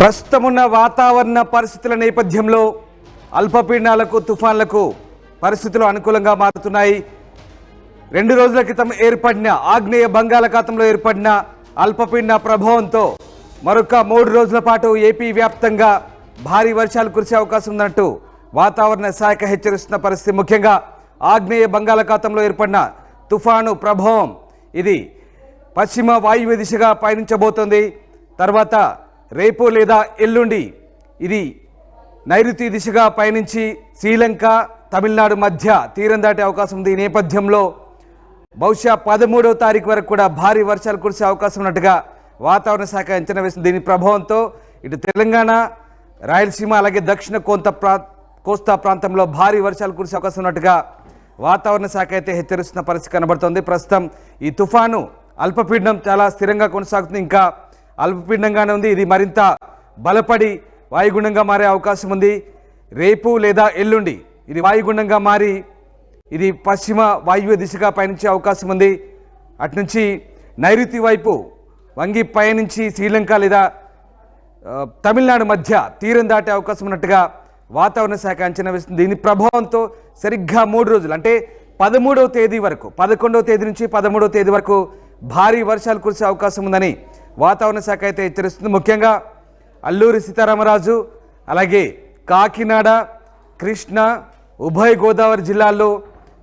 ప్రస్తుతమున్న వాతావరణ పరిస్థితుల నేపథ్యంలో అల్పపీడనాలకు తుఫాన్లకు పరిస్థితులు అనుకూలంగా మారుతున్నాయి. 2 రోజుల క్రితం ఏర్పడిన ఆగ్నేయ బంగాళాఖాతంలో ఏర్పడిన అల్పపీడన ప్రభావంతో మరొక 3 రోజుల పాటు ఏపీ వ్యాప్తంగా భారీ వర్షాలు కురిసే అవకాశం ఉందంటూ వాతావరణ శాఖ హెచ్చరిస్తున్న పరిస్థితి. ముఖ్యంగా ఆగ్నేయ బంగాళాఖాతంలో ఏర్పడిన తుఫాను ప్రభావం ఇది పశ్చిమ వాయువ్య దిశగా పయనించబోతోంది. తర్వాత రేపు లేదా ఎల్లుండి ఇది నైరుతి దిశగా పయనించి శ్రీలంక తమిళనాడు మధ్య తీరం దాటే అవకాశం ఉంది. ఈ నేపథ్యంలో బహుశా 13వ తారీఖు వరకు కూడా భారీ వర్షాలు కురిసే అవకాశం ఉన్నట్టుగా వాతావరణ శాఖ అంచనా వేసింది. దీని ప్రభావంతో ఇటు తెలంగాణ, రాయలసీమ అలాగే దక్షిణ కోస్తా ప్రాంతంలో భారీ వర్షాలు కురిసే అవకాశం ఉన్నట్టుగా వాతావరణ శాఖ అయితే హెచ్చరిస్తున్న పరిస్థితి కనబడుతోంది. ప్రస్తుతం ఈ తుఫాను అల్పపీడనం చాలా స్థిరంగా కొనసాగుతుంది, ఇంకా అల్పపీడనంగానే ఉంది. ఇది మరింత బలపడి వాయుగుండంగా మారే అవకాశం ఉంది. రేపు లేదా ఎల్లుండి ఇది వాయుగుండంగా మారి ఇది పశ్చిమ వాయువ్య దిశగా పయనించే అవకాశం ఉంది. అటునుంచి నైరుతి వైపు వంగి పయనించి శ్రీలంక లేదా తమిళనాడు మధ్య తీరం దాటే అవకాశం ఉన్నట్టుగా వాతావరణ శాఖ అంచనా వేస్తుంది. దీని ప్రభావంతో సరిగ్గా 3 రోజులు అంటే 13వ తేదీ వరకు 11వ తేదీ నుంచి 13వ తేదీ వరకు భారీ వర్షాలు కురిసే అవకాశం ఉందని వాతావరణ శాఖ అయితే హెచ్చరిస్తుంది. ముఖ్యంగా అల్లూరి సీతారామరాజు అలాగే కాకినాడ, కృష్ణా, ఉభయ గోదావరి జిల్లాల్లో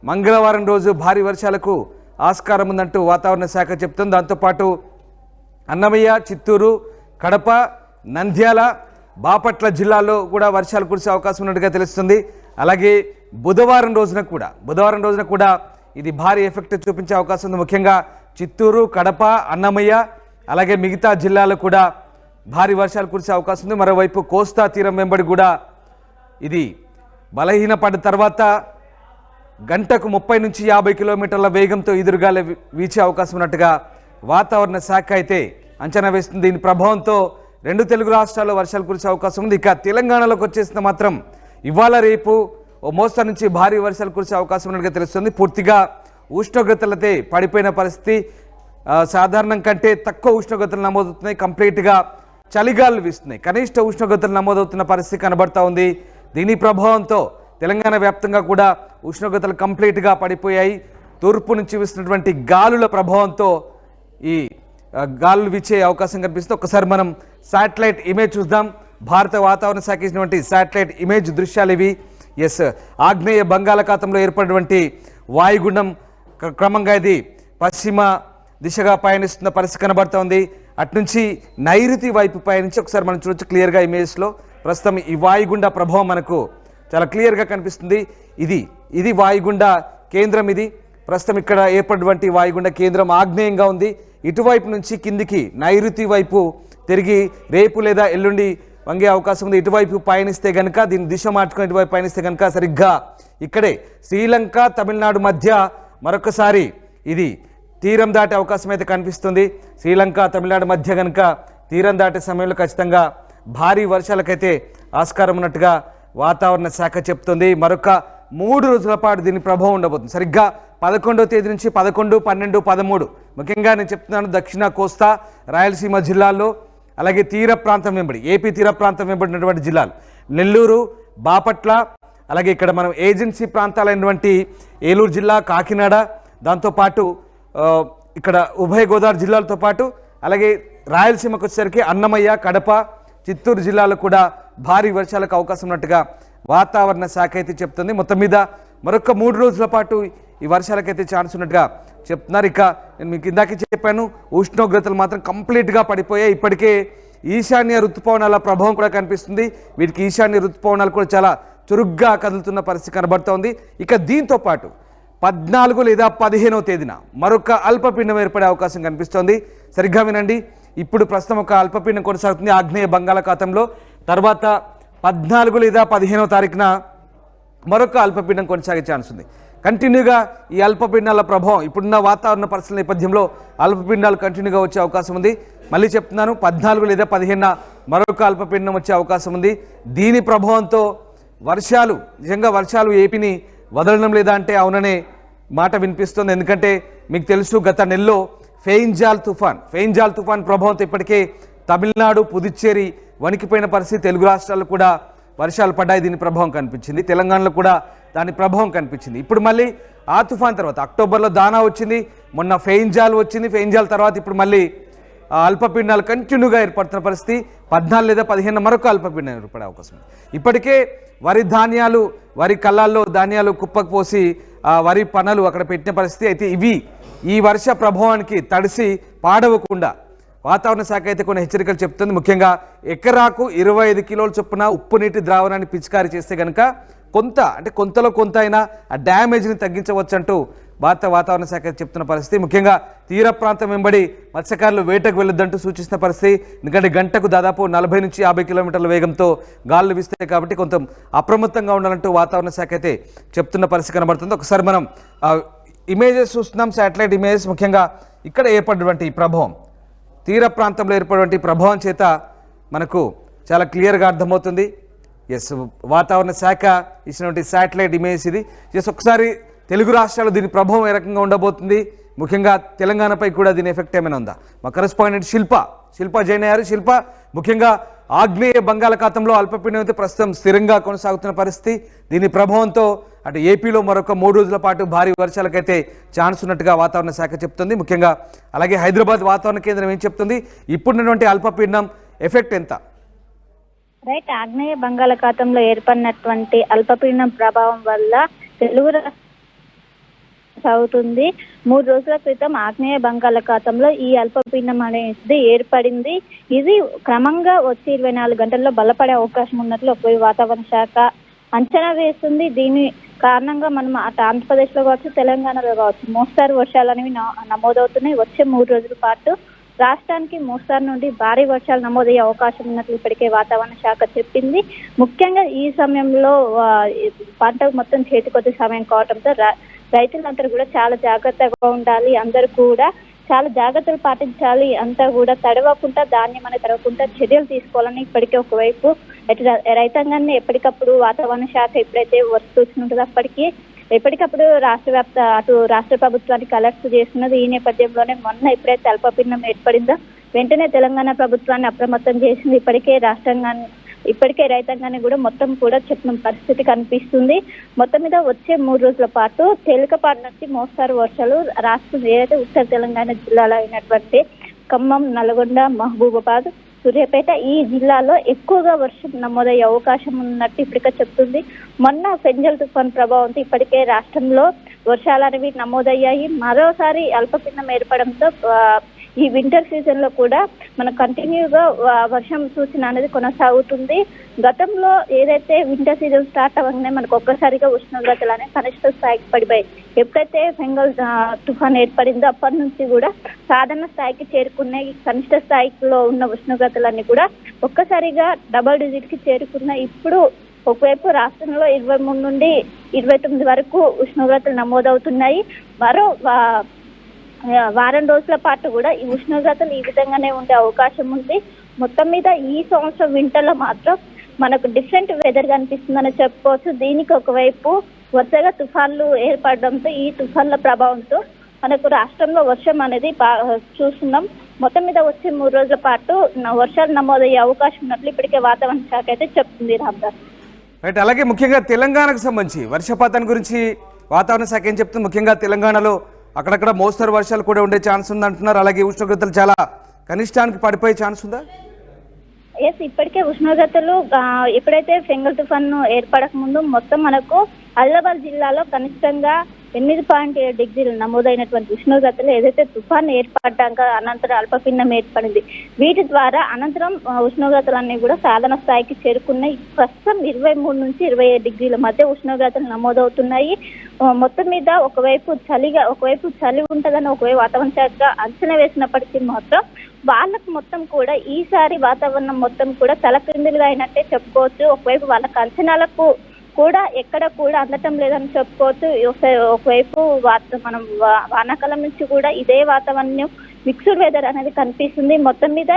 మంగళవారం రోజు భారీ వర్షాలకు ఆస్కారం ఉందంటూ వాతావరణ శాఖ చెప్తుంది. దాంతోపాటు అన్నమయ్య, చిత్తూరు, కడప, నంద్యాల, బాపట్ల జిల్లాల్లో కూడా వర్షాలు కురిసే అవకాశం ఉన్నట్టుగా తెలుస్తుంది. అలాగే బుధవారం రోజున కూడా ఇది భారీ ఎఫెక్ట్ చూపించే అవకాశం ఉంది. ముఖ్యంగా చిత్తూరు, కడప, అన్నమయ్య అలాగే మిగతా జిల్లాలో కూడా భారీ వర్షాలు కురిసే అవకాశం ఉంది. మరోవైపు కోస్తా తీరం వెంబడి కూడా ఇది బలహీనపడ్డ తర్వాత గంటకు 30 నుంచి 50 కిలోమీటర్ల వేగంతో ఎదురుగాలి వీచే అవకాశం ఉన్నట్టుగా వాతావరణ శాఖ అయితే అంచనా వేస్తుంది. దీని ప్రభావంతో 2 తెలుగు రాష్ట్రాల్లో వర్షాలు కురిసే అవకాశం ఉంది. ఇక తెలంగాణలోకి వచ్చేసిన మాత్రం ఇవాళ రేపు ఓ మోస్తరు నుంచి భారీ వర్షాలు కురిసే అవకాశం ఉన్నట్టుగా తెలుస్తుంది. పూర్తిగా ఉష్ణోగ్రతలతో పడిపోయిన పరిస్థితి, సాధారణం కంటే తక్కువ ఉష్ణోగ్రతలు నమోదవుతున్నాయి. కంప్లీట్గా చలిగాలు వీస్తున్నాయి. కనిష్ట ఉష్ణోగ్రతలు నమోదవుతున్న పరిస్థితి కనబడతా ఉంది. దీని ప్రభావంతో తెలంగాణ వ్యాప్తంగా కూడా ఉష్ణోగ్రతలు కంప్లీట్గా పడిపోయాయి. తూర్పు నుంచి వీస్తున్నటువంటి గాలుల ప్రభావంతో ఈ గాలులు వీచే అవకాశం కనిపిస్తుంది. ఒకసారి మనం శాటిలైట్ ఇమేజ్ చూద్దాం. భారత వాతావరణ శాఖ ఇచ్చినటువంటి శాటిలైట్ ఇమేజ్ దృశ్యాలు ఇవి. ఆగ్నేయ బంగాళాఖాతంలో ఏర్పడినటువంటి వాయుగుండం క్రమంగా ఇది పశ్చిమ దిశగా పయనిస్తున్న పరిస్థితి కనబడుతోంది. అటునుంచి నైరుతి వైపు పయనించి ఒకసారి మనం చూడొచ్చు క్లియర్గా ఇమేజ్లో. ప్రస్తుతం ఈ వాయుగుండ ప్రభావం మనకు చాలా క్లియర్గా కనిపిస్తుంది. ఇది వాయుగుండ కేంద్రం. ఇది ప్రస్తుతం ఇక్కడ ఏర్పడినటువంటి వాయుగుండ కేంద్రం ఆగ్నేయంగా ఉంది. ఇటువైపు నుంచి కిందికి నైరుతి వైపు తిరిగి రేపు లేదా ఎల్లుండి వంగే అవకాశం ఉంది. ఇటువైపు పయనిస్తే కనుక దీని దిశ మార్చుకుని ఇటువైపు పయనిస్తే కనుక సరిగ్గా ఇక్కడే శ్రీలంక తమిళనాడు మధ్య మరొకసారి ఇది తీరం దాటే అవకాశం అయితే కనిపిస్తుంది. శ్రీలంక తమిళనాడు మధ్య కనుక తీరం దాటే సమయంలో ఖచ్చితంగా భారీ వర్షాలకైతే ఆస్కారం ఉన్నట్టుగా వాతావరణ శాఖ చెప్తుంది. మరొక 3 రోజుల పాటు దీని ప్రభావం ఉండబోతుంది. సరిగ్గా 11వ తేదీ నుంచి 11, 12, 13 ముఖ్యంగా నేను చెప్తున్నాను దక్షిణ కోస్తా, రాయలసీమ జిల్లాల్లో అలాగే తీర ప్రాంతం వెంబడి ఏపీ తీర ప్రాంతం వెంబడినటువంటి జిల్లాలు నెల్లూరు, బాపట్ల అలాగే ఇక్కడ మనం ఏజెన్సీ ప్రాంతాలైనటువంటి ఏలూరు జిల్లా, కాకినాడ, దాంతోపాటు ఇక్కడ ఉభయ గోదావరి జిల్లాలతో పాటు అలాగే రాయలసీమకు వచ్చేసరికి అన్నమయ్య, కడప, చిత్తూరు జిల్లాలో కూడా భారీ వర్షాలకు అవకాశం ఉన్నట్టుగా వాతావరణ శాఖ అయితే చెప్తుంది. మొత్తం మీద మరొక 3 రోజుల పాటు ఈ వర్షాలకైతే ఛాన్స్ ఉన్నట్టుగా చెప్తున్నారు. ఇక నేను మీకు ఇందాకే చెప్పాను, ఉష్ణోగ్రతలు మాత్రం కంప్లీట్గా పడిపోయాయి. ఇప్పటికే ఈశాన్య ఋతుపవనాల ప్రభావం కూడా కనిపిస్తుంది. వీటికి ఈశాన్య ఋతుపవనాలు కూడా చాలా చురుగ్గా కదులుతున్న పరిస్థితి కనబడుతోంది. ఇక దీంతో పాటు 14 లేదా 15వ తేదీన మరొక అల్పపీడనం ఏర్పడే అవకాశం కనిపిస్తోంది. సరిగ్గా వినండి, ఇప్పుడు ప్రస్తుతం ఒక అల్పపీడనం కొనసాగుతుంది ఆగ్నేయ బంగాళాఖాతంలో. తర్వాత 14 లేదా 15వ తారీఖున మరొక అల్పపీడనం కొనసాగే ఛాన్స్ ఉంది. కంటిన్యూగా ఈ అల్పపీడనాల ప్రభావం ఇప్పుడున్న వాతావరణ పరిస్థితుల నేపథ్యంలో అల్పపీడనాలు కంటిన్యూగా వచ్చే అవకాశం ఉంది. మళ్ళీ చెప్తున్నాను, 14 లేదా 15న మరొక అల్పపీడనం వచ్చే అవకాశం ఉంది. దీని ప్రభావంతో నిజంగా వర్షాలు ఏపీని వదలడం లేదా అంటే అవుననే మాట వినిపిస్తుంది. ఎందుకంటే మీకు తెలుసు గత నెలలో ఫెయింజాల్ తుఫాన్ ప్రభావంతో ఇప్పటికే తమిళనాడు, పుదుచ్చేరి వణికిపోయిన పరిస్థితి. తెలుగు రాష్ట్రాల్లో కూడా వర్షాలు పడ్డాయి, దీని ప్రభావం కనిపించింది. తెలంగాణలో కూడా దాని ప్రభావం కనిపించింది. ఇప్పుడు మళ్ళీ ఆ తుఫాన్ తర్వాత అక్టోబర్లో దానా వచ్చింది, మొన్న ఫెయింజాల్ వచ్చింది. ఫెయింజాల్ తర్వాత ఇప్పుడు మళ్ళీ అల్పపీడనాలు కంటిన్యూగా ఏర్పడుతున్న పరిస్థితి. 14 లేదా 15 మరొక అల్పపీడనం ఏర్పడే అవకాశం ఉంది. ఇప్పటికే వరి ధాన్యాలు, వరి కళ్ళాల్లో ధాన్యాలు కుప్పకు పోసి వరి పనలు అక్కడ పెట్టిన పరిస్థితి. అయితే ఇవి ఈ వర్ష ప్రభావానికి తడిసి పాడవకుండా వాతావరణ శాఖ అయితే కొన్ని హెచ్చరికలు చెప్తుంది. ముఖ్యంగా ఎకరాకు 25 కిలోల చొప్పున ఉప్పు నీటి ద్రావణాన్ని పిచికారీ చేస్తే కనుక కొంతలో కొంత అయినా ఆ డ్యామేజ్ని తగ్గించవచ్చు అంటూ వాతావరణ శాఖ చెప్తున్న పరిస్థితి. ముఖ్యంగా తీర ప్రాంతం వెంబడి మత్స్యకారులు వేటకు వెళ్ళొద్దంటూ సూచిస్తున్న పరిస్థితి. ఎందుకంటే గంటకు దాదాపు 40 నుంచి 50 కిలోమీటర్ల వేగంతో గాలులు వీస్తాయి కాబట్టి కొంత అప్రమత్తంగా ఉండాలంటూ వాతావరణ శాఖ అయితే చెప్తున్న పరిస్థితి కనబడుతుంది. ఒకసారి మనం ఇమేజెస్ చూస్తున్నాం, శాటిలైట్ ఇమేజెస్. ముఖ్యంగా ఇక్కడ ఏర్పడినటువంటి ప్రభావం, తీర ప్రాంతంలో ఏర్పడినటువంటి ప్రభావం చేత మనకు చాలా క్లియర్గా అర్థమవుతుంది. ఎస్, వాతావరణ శాఖ ఇచ్చినటువంటి శాటిలైట్ ఇమేజ్ ఇది. ఎస్, ఒకసారి తెలుగు రాష్ట్రాలు దీని ప్రభావం ఏ రకంగా ఉండబోతుంది, ముఖ్యంగా తెలంగాణపై కూడా దీని ఎఫెక్ట్ ఏమైనా ఉందా? మా కరెస్పాండెంట్ శిల్ప జైన్ అయ్యారు. శిల్ప, ముఖ్యంగా ఆగ్నేయ బంగాళాఖాతంలో అల్పపీడనం అయితే ప్రస్తుతం స్థిరంగా కొనసాగుతున్న పరిస్థితి. దీని ప్రభావంతో అటు ఏపీలో మరొక 3 రోజుల పాటు భారీ వర్షాలకైతే ఛాన్స్ ఉన్నట్టుగా వాతావరణ శాఖ చెప్తుంది. ముఖ్యంగా అలాగే హైదరాబాద్ వాతావరణ కేంద్రం ఏం చెప్తుంది, ఇప్పుడున్నటువంటి అల్పపీడనం ఎఫెక్ట్ ఎంత? రైట్, ఆగ్నేయ బంగాళాఖాతంలో ఏర్పడినటువంటి అల్పపీడనం ప్రభావం వల్ల తెలుగు సాగుతుంది. 3 రోజుల క్రితం ఆగ్నేయ బంగాళాఖాతంలో ఈ అల్పపీడనం అనేది ఏర్పడింది. ఇది క్రమంగా వచ్చి 24 గంటల్లో బలపడే అవకాశం ఉన్నట్లు వాతావరణ శాఖ అంచనా వేస్తుంది. దీని కారణంగా మనం అటు ఆంధ్రప్రదేశ్లో కావచ్చు, తెలంగాణలో కావచ్చు మోస్తారు వర్షాలు అనేవి నమోదవుతున్నాయి. వచ్చే 3 రోజుల పాటు రాష్ట్రానికి మోస్తారు నుండి భారీ వర్షాలు నమోదయ్యే అవకాశం ఉన్నట్లు ఇప్పటికే వాతావరణ శాఖ చెప్పింది. ముఖ్యంగా ఈ సమయంలో పంట మొత్తం చేతికొచ్చే సమయం కావడంతో రైతులందరూ కూడా చాలా జాగ్రత్తగా ఉండాలి. అందరూ కూడా చాలా జాగ్రత్తలు పాటించాలి. అంతా కూడా తడవకుండా, ధాన్యం అనేది తడవకుండా చర్యలు తీసుకోవాలని ఇప్పటికే ఒకవైపు రైతాంగాన్ని ఎప్పటికప్పుడు వాతావరణ శాఖ ఎప్పుడైతే వస్తుంటుందో అప్పటికి ఎప్పటికప్పుడు రాష్ట్ర ప్రభుత్వానికి అలర్ట్ చేస్తున్నది. ఈ నేపథ్యంలోనే మొన్న ఎప్పుడైతే అల్పపీడనం ఏర్పడిందో వెంటనే తెలంగాణ ప్రభుత్వాన్ని అప్రమత్తం చేసింది. ఇప్పటికే రైతాంగాన్ని కూడా మొత్తం కూడా చెప్పిన పరిస్థితి కనిపిస్తుంది. మొత్తం మీద వచ్చే 3 రోజుల పాటు తేలికపాటి నుంచి మోస్తారు వర్షాలు రాష్ట్రం ఏదైతే ఉత్తర తెలంగాణ జిల్లాలో అయినటువంటి ఖమ్మం, నల్గొండ, మహబూబాబాద్, సూర్యాపేట ఈ జిల్లాలో ఎక్కువగా వర్షం నమోదయ్యే అవకాశం ఉన్నట్టు ఇప్పటికే చెప్తుంది. మొన్న ఫెంజల్ తుఫాన్ ప్రభావంతో ఇప్పటికే రాష్ట్రంలో వర్షాలు అనేవి నమోదయ్యాయి. మరోసారి అల్పపీడనం ఏర్పడంతో ఈ వింటర్ సీజన్ లో కూడా మనకు కంటిన్యూగా వర్షం సూచన అనేది కొనసాగుతుంది. గతంలో ఏదైతే వింటర్ సీజన్ స్టార్ట్ అవ్వగానే మనకు ఒక్కసారిగా ఉష్ణోగ్రతలు అనేవి కనిష్ట స్థాయికి పడిపోయాయి. ఎప్పుడైతే ఫెంగల్ తుఫాన్ ఏర్పడిందో అప్పటి నుంచి కూడా సాధారణ స్థాయికి చేరుకున్నాయి. కనిష్ట స్థాయిలో ఉన్న ఉష్ణోగ్రతలన్నీ కూడా ఒక్కసారిగా డబుల్ డిజిట్ కి చేరుకున్నాయి. ఇప్పుడు ఒకవైపు రాష్ట్రంలో 23 నుండి 29 వరకు ఉష్ణోగ్రతలు నమోదవుతున్నాయి. మరో వారం రోజుల పాటు కూడా ఈ ఉష్ణోగ్రతలు ఈ విధంగానే ఉండే అవకాశం ఉంది. మొత్తం మీద ఈ సంవత్సరం వింటర్లో మాత్రం మనకు డిఫరెంట్ వెదర్ కనిపిస్తుందని చెప్పుకోవచ్చు. దీనికి ఒకవైపు వరుసగా తుఫాన్లు ఏర్పడడంతో ఈ తుఫాన్ల ప్రభావంతో మనకు రాష్ట్రంలో వర్షం అనేది చూస్తున్నాం. మొత్తం మీద వచ్చే 3 రోజుల పాటు వర్షాలు నమోదయ్యే అవకాశం ఉన్నట్లు ఇప్పటికే వాతావరణ శాఖ అయితే చెప్తుంది. రామ్దాస్, రైట్. అలాగే ముఖ్యంగా తెలంగాణకు సంబంధించి వర్షపాతం గురించి వాతావరణ శాఖ ఏం చెప్తుంది? ముఖ్యంగా తెలంగాణలో అక్కడక్కడ మోస్తరు వర్షాలు కూడా ఉండే ఛాన్స్ ఉంది అంటున్నారు. అలాగే ఉష్ణోగ్రతలు చాలా కనిష్టానికి పడిపోయే ఛాన్స్ ఉందా? ఎస్, ఇప్పటికే ఉష్ణోగ్రతలు ఎప్పుడైతే ఫెంగల్ తుఫాన్ ఏర్పడక ముందు మొత్తం మనకు ఆదిలాబాద్ జిల్లాలో కనిష్టంగా 8.7 డిగ్రీలు నమోదైనటువంటి ఉష్ణోగ్రతలు ఏదైతే తుఫాన్ ఏర్పడ్డాక అనంతరం అల్పపీడనం ఏర్పడింది. వీటి ద్వారా అనంతరం ఉష్ణోగ్రతలన్నీ కూడా సాధారణ స్థాయికి చేరుకున్నాయి. ప్రస్తుతం 23 నుంచి 27 డిగ్రీల మధ్య ఉష్ణోగ్రతలు నమోదవుతున్నాయి. మొత్తం మీద ఒకవైపు చలి ఉంటుందని ఒకవైపు వాతావరణ శాఖ అంచనా వేసినప్పటికీ మాత్రం వాళ్ళకు మొత్తం కూడా ఈసారి వాతావరణం మొత్తం కూడా తలక్రిందులుగా అయినట్టే చెప్పుకోవచ్చు. ఒకవైపు వాళ్ళకి అంచనాలకు కూడా ఎక్కడ కూడా అందటం లేదని చెప్పుకోవచ్చు. ఒకవైపు మనం వానాకాలం నుంచి కూడా ఇదే వాతావరణం మిక్స్డ్ వెదర్ అనేది కనిపిస్తుంది. మొత్తం మీద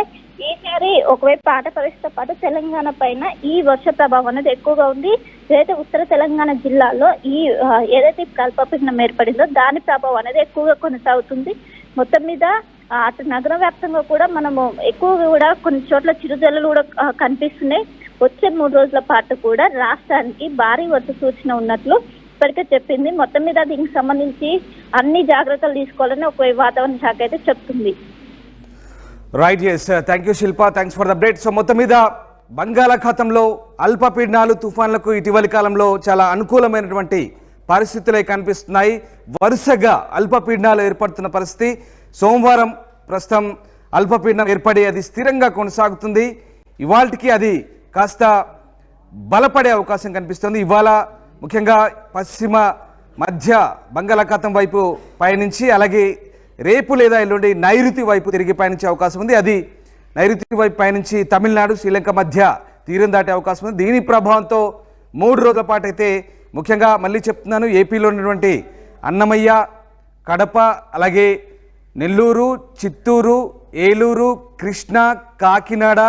ఈసారి ఒకవైపు ఆంధ్రప్రదేశ్తో పాటు తెలంగాణ పైన ఈ వర్ష ప్రభావం అనేది ఎక్కువగా ఉంది. ఏదైతే ఉత్తర తెలంగాణ జిల్లాలో ఏదైతే అల్పపీడనం ఏర్పడిందో దాని ప్రభావం అనేది ఎక్కువగా కొనసాగుతుంది. మొత్తం మీద అటు నగర వ్యాప్తంగా కూడా మనము ఎక్కువగా కూడా కొన్ని చోట్ల చిరుజల్లులు కూడా కనిపిస్తున్నాయి. వచ్చే 3 రోజుల పాటు కూడా రాష్ట్రానికి భారీ వర్ష సూచన ఉన్నట్లు ఇప్పటికే చెప్పింది. మొత్తం మీద దీనికి సంబంధించి అన్ని జాగ్రత్తలు తీసుకోవాలని ఒక వాతావరణ శాఖ అయితే చెప్తుంది. Right, yes, thank you Shilpa, thanks for the update. So మొత్తం మీద బంగాళాఖాతంలో అల్పపీడనాలు తుఫాన్లకు ఇటీవలి కాలంలో చాలా అనుకూలమైనటువంటి పరిస్థితులే కనిపిస్తున్నాయి. వరుసగా అల్పపీడనాలు ఏర్పడుతున్న పరిస్థితి. సోమవారం ప్రస్తుతం అల్పపీడనం ఏర్పడి అది స్థిరంగా కొనసాగుతుంది. ఇవాళకి అది కాస్త బలపడే అవకాశం కనిపిస్తుంది. ఇవాళ ముఖ్యంగా పశ్చిమ మధ్య బంగాళాఖాతం వైపు పయనించి అలాగే రేపు లేదా ఎల్లుండి నైరుతి వైపు తిరిగి పయనించే అవకాశం ఉంది. అది నైరుతి వైపు పయనించి తమిళనాడు శ్రీలంక మధ్య తీరం దాటే అవకాశం ఉంది. దీని ప్రభావంతో 3 రోజుల పాటు అయితే ముఖ్యంగా మళ్ళీ చెప్తున్నాను, ఏపీలో ఉన్నటువంటి అన్నమయ్య, కడప, అలాగే నెల్లూరు, చిత్తూరు, ఏలూరు, కృష్ణా, కాకినాడ,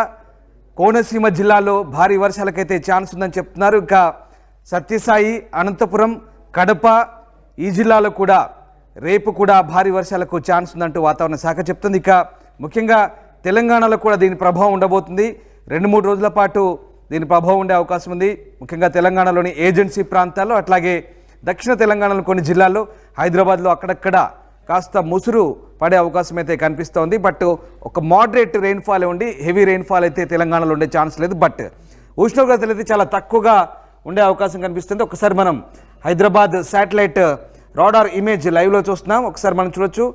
కోనసీమ జిల్లాలో భారీ వర్షాలకైతే ఛాన్స్ ఉందని చెప్తున్నారు. ఇంకా సత్యసాయి, అనంతపురం, కడప ఈ జిల్లాలో కూడా రేపు కూడా భారీ వర్షాలకు ఛాన్స్ ఉందంటూ వాతావరణ శాఖ చెప్తుంది. ఇక ముఖ్యంగా తెలంగాణలో కూడా దీని ప్రభావం ఉండబోతుంది. 2-3 రోజుల పాటు దీని ప్రభావం ఉండే అవకాశం ఉంది. ముఖ్యంగా తెలంగాణలోని ఏజెన్సీ ప్రాంతాల్లో, అట్లాగే దక్షిణ తెలంగాణలో కొన్ని జిల్లాల్లో, హైదరాబాద్లో అక్కడక్కడ కాస్త ముసురు పడే అవకాశం అయితే కనిపిస్తోంది. బట్ ఒక మోడరేట్ రెయిన్ఫాల్ ఉండి హెవీ రెయిన్ఫాల్ అయితే తెలంగాణలో ఉండే ఛాన్స్ లేదు. బట్ ఉష్ణోగ్రతలు అయితే చాలా తక్కువగా ఉండే అవకాశం కనిపిస్తుంది. ఒకసారి మనం హైదరాబాద్ శాటిలైట్ రాడార్ ఇమేజ్ లైవ్లో చూస్తున్నాం. ఒకసారి మనం చూడొచ్చు,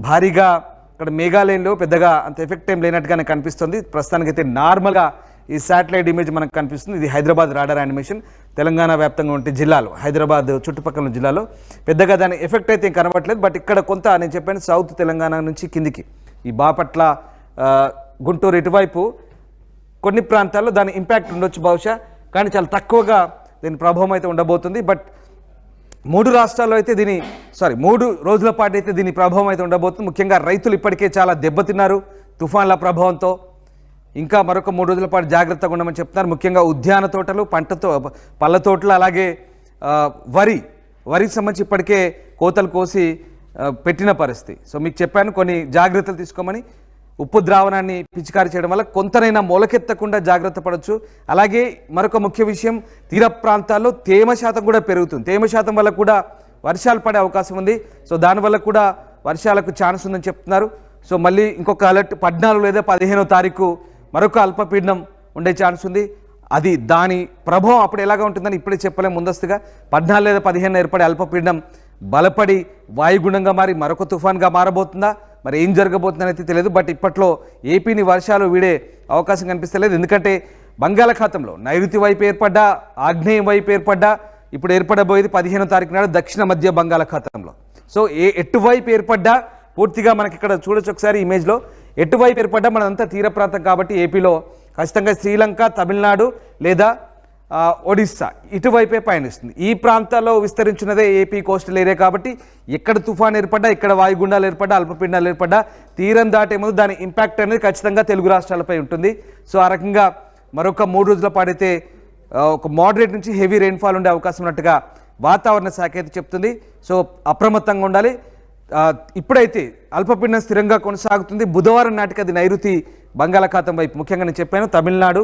భారీగా ఇక్కడ మేఘాలయంలో పెద్దగా అంత ఎఫెక్ట్ ఏం లేనట్టుగానే కనిపిస్తుంది. ప్రస్తుతానికైతే నార్మల్గా ఈ శాటిలైట్ ఇమేజ్ మనకు కనిపిస్తుంది. ఇది హైదరాబాద్ రాడార్ యానిమేషన్. తెలంగాణ వ్యాప్తంగా ఉంటే జిల్లాలో, హైదరాబాద్ చుట్టుపక్కల జిల్లాలో పెద్దగా దాని ఎఫెక్ట్ అయితే కనబడట్లేదు. బట్ ఇక్కడ కొంత నేను చెప్పాను, సౌత్ తెలంగాణ నుంచి కిందికి ఈ బాపట్ల, గుంటూరు ఇటువైపు కొన్ని ప్రాంతాల్లో దాని ఇంపాక్ట్ ఉండొచ్చు బహుశా, కానీ చాలా తక్కువగా దీని ప్రభావం అయితే ఉండబోతుంది. బట్ 3 రాష్ట్రాల్లో అయితే 3 రోజుల పాటు అయితే దీని ప్రభావం అయితే ఉండబోతుంది. ముఖ్యంగా రైతులు ఇప్పటికే చాలా దెబ్బతిన్నారు తుఫాన్ల ప్రభావంతో. ఇంకా మరొక 3 రోజుల పాటు జాగ్రత్తగా ఉండమని చెప్తున్నారు. ముఖ్యంగా ఉద్యాన తోటలు, పళ్ళ తోటలు, అలాగే వరికి సంబంధించి ఇప్పటికే కోతలు కోసి పెట్టిన పరిస్థితి. సో మీకు చెప్పాను కొన్ని జాగ్రత్తలు తీసుకోమని. ఉప్పు ద్రావణాన్ని పిచికారీ చేయడం వల్ల కొంతనైనా మొలకెత్తకుండా జాగ్రత్త పడవచ్చు. అలాగే మరొక ముఖ్య విషయం, తీర ప్రాంతాల్లో తేమ శాతం కూడా పెరుగుతుంది. తేమ శాతం వల్ల కూడా వర్షాలు పడే అవకాశం ఉంది. సో దానివల్ల కూడా వర్షాలకు ఛాన్స్ ఉందని చెప్తున్నారు. సో మళ్ళీ ఇంకొక అలర్ట్ 14 లేదా 15వ తారీఖు మరొక అల్పపీడనం ఉండే ఛాన్స్ ఉంది. అది దాని ప్రభావం అప్పుడు ఎలాగా ఉంటుందని ఇప్పుడే చెప్పలేము ముందస్తుగా. 14 లేదా 15 ఏర్పడే అల్పపీడనం బలపడి వాయుగుండంగా మారి మరొక తుఫాన్గా మారబోతుందా, మరి ఏం జరగబోతుందని అయితే తెలియదు. బట్ ఇప్పట్లో ఏపీని వర్షాలు వీడే అవకాశం కనిపిస్తలేదు. ఎందుకంటే బంగాళాఖాతంలో నైరుతి వైపు ఏర్పడ్డా, ఆగ్నేయం వైపు ఏర్పడ్డా, ఇప్పుడు ఏర్పడబోయేది 15వ తారీఖు నాడు దక్షిణ మధ్య బంగాళాఖాతంలో. సో ఎటువైపు ఏర్పడ్డా పూర్తిగా మనకి ఇక్కడ చూడొచ్చు ఒకసారి ఇమేజ్లో, ఎటువైపు ఏర్పడ్డా మనంతా తీర ప్రాంతం కాబట్టి ఏపీలో ఖచ్చితంగా శ్రీలంక, తమిళనాడు లేదా ఒడిస్సా ఇటువైపే పయనిస్తుంది. ఈ ప్రాంతాల్లో విస్తరించినదే ఏపీ కోస్టల్ ఏరియా కాబట్టి ఎక్కడ తుఫాన్ ఏర్పడ్డా, ఇక్కడ వాయుగుండాలు ఏర్పడ్డా, అల్పపీడనాలు ఏర్పడ్డా తీరం దాటే ముందు దాని ఇంపాక్ట్ అనేది ఖచ్చితంగా తెలుగు రాష్ట్రాలపై ఉంటుంది. సో ఆ రకంగా మరొక 3 రోజుల పాటైతే ఒక మోడరేట్ నుంచి హెవీ రెయిన్ఫాల్ ఉండే అవకాశం ఉన్నట్టుగా వాతావరణ శాఖ అయితే చెప్తుంది. సో అప్రమత్తంగా ఉండాలి. ఇప్పుడైతే అల్పపీడనం స్థిరంగా కొనసాగుతుంది. బుధవారం నాటికి అది నైరుతి బంగాళాఖాతం వైపు, ముఖ్యంగా నేను చెప్పాను తమిళనాడు,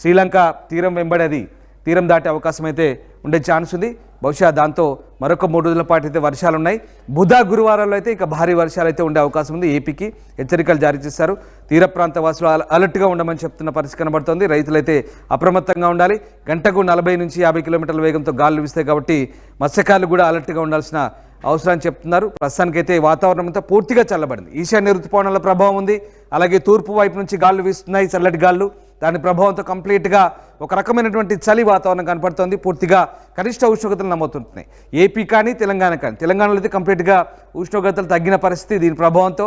శ్రీలంక తీరం వెంబడి అది తీరం దాటే అవకాశం అయితే ఉండే ఛాన్స్ ఉంది. బహుశా దాంతో మరొక 3 రోజుల పాటు అయితే వర్షాలు ఉన్నాయి. బుధ, గురువారాల్లో అయితే ఇక భారీ వర్షాలు అయితే ఉండే అవకాశం ఉంది. ఏపీకి హెచ్చరికలు జారీ చేశారు. తీర ప్రాంత వాసులు అలర్ట్గా ఉండమని చెప్తున్న పరిస్థితి కనబడుతోంది. రైతులైతే అప్రమత్తంగా ఉండాలి. గంటకు 40 నుంచి 50 కిలోమీటర్ల వేగంతో గాలులు వీస్తాయి కాబట్టి మత్స్యకారులు కూడా అలర్ట్గా ఉండాల్సిన అవసరాన్ని చెప్తున్నారు. ప్రస్తుతానికైతే వాతావరణం అంతా పూర్తిగా చల్లబడింది. ఈశాన్య ఋతుపవనాల ప్రభావం ఉంది. అలాగే తూర్పు వైపు నుంచి గాలులు వీస్తున్నాయి, చల్లటి గాలులు. దాని ప్రభావంతో కంప్లీట్గా ఒక రకమైనటువంటి చలి వాతావరణం కనపడుతోంది. పూర్తిగా కనిష్ట ఉష్ణోగ్రతలు నమోదుతున్నాయి. ఏపీ కానీ తెలంగాణ కానీ, తెలంగాణలో అయితే కంప్లీట్గా ఉష్ణోగ్రతలు తగ్గిన పరిస్థితి. దీని ప్రభావంతో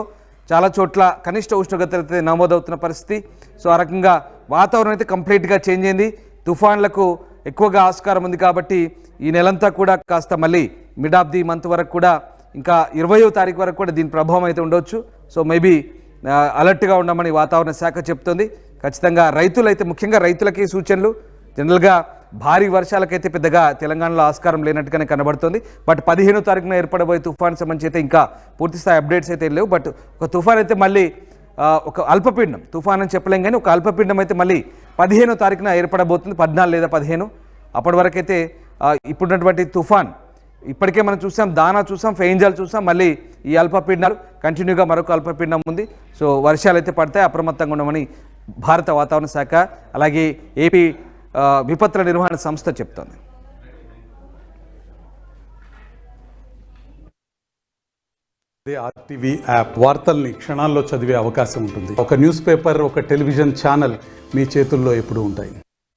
చాలా చోట్ల కనిష్ట ఉష్ణోగ్రతలు అయితే నమోదవుతున్న పరిస్థితి. సో ఆ రకంగా వాతావరణం అయితే కంప్లీట్గా చేంజ్ అయింది. తుఫాన్లకు ఎక్కువగా ఆస్కారం ఉంది కాబట్టి ఈ నెలంతా కూడా కాస్త మళ్ళీ మిడ్ ఆఫ్ ది మంత్ వరకు కూడా, ఇంకా 20వ తారీఖు వరకు కూడా దీని ప్రభావం అయితే ఉండవచ్చు. సో మేబీ అలర్ట్గా ఉండమని వాతావరణ శాఖ చెప్తుంది. ఖచ్చితంగా రైతులైతే, ముఖ్యంగా రైతులకి సూచనలు. జనరల్గా భారీ వర్షాలకైతే పెద్దగా తెలంగాణలో ఆస్కారం లేనట్టుగానే కనబడుతుంది. బట్ 15వ తారీఖున ఏర్పడబోయే తుఫాన్ సంబంధించి అయితే ఇంకా పూర్తిస్థాయి అప్డేట్స్ అయితే లేవు. బట్ ఒక తుఫాన్ అయితే మళ్ళీ ఒక అల్పపీడనం, తుఫాన్ అని చెప్పలేం కానీ ఒక అల్పపీడనం అయితే మళ్ళీ 15వ తారీఖున ఏర్పడబోతుంది, 14 లేదా 15. అప్పటి వరకైతే ఇప్పుడున్నటువంటి తుఫాన్ ఇప్పటికే మనం చూసాం, దానా చూసాం, ఫెయింజాల్ చూసాం, మళ్ళీ ఈ అల్పపీడనాలు కంటిన్యూగా మరొక అల్పపీడనం ఉంది. సో వర్షాలు అయితే పడతాయి, అప్రమత్తంగా ఉండమని భారత వాతావరణ శాఖ అలాగే ఏపీ విపత్తుల నిర్వహణ సంస్థ చెప్తోంది. ఆర్టీవీ యాప్ వార్తల్ని క్షణాల్లో చదివే అవకాశం ఉంటుంది. ఒక న్యూస్ పేపర్, ఒక టెలివిజన్ ఛానల్ మీ చేతుల్లో ఎప్పుడూ ఉంటాయి.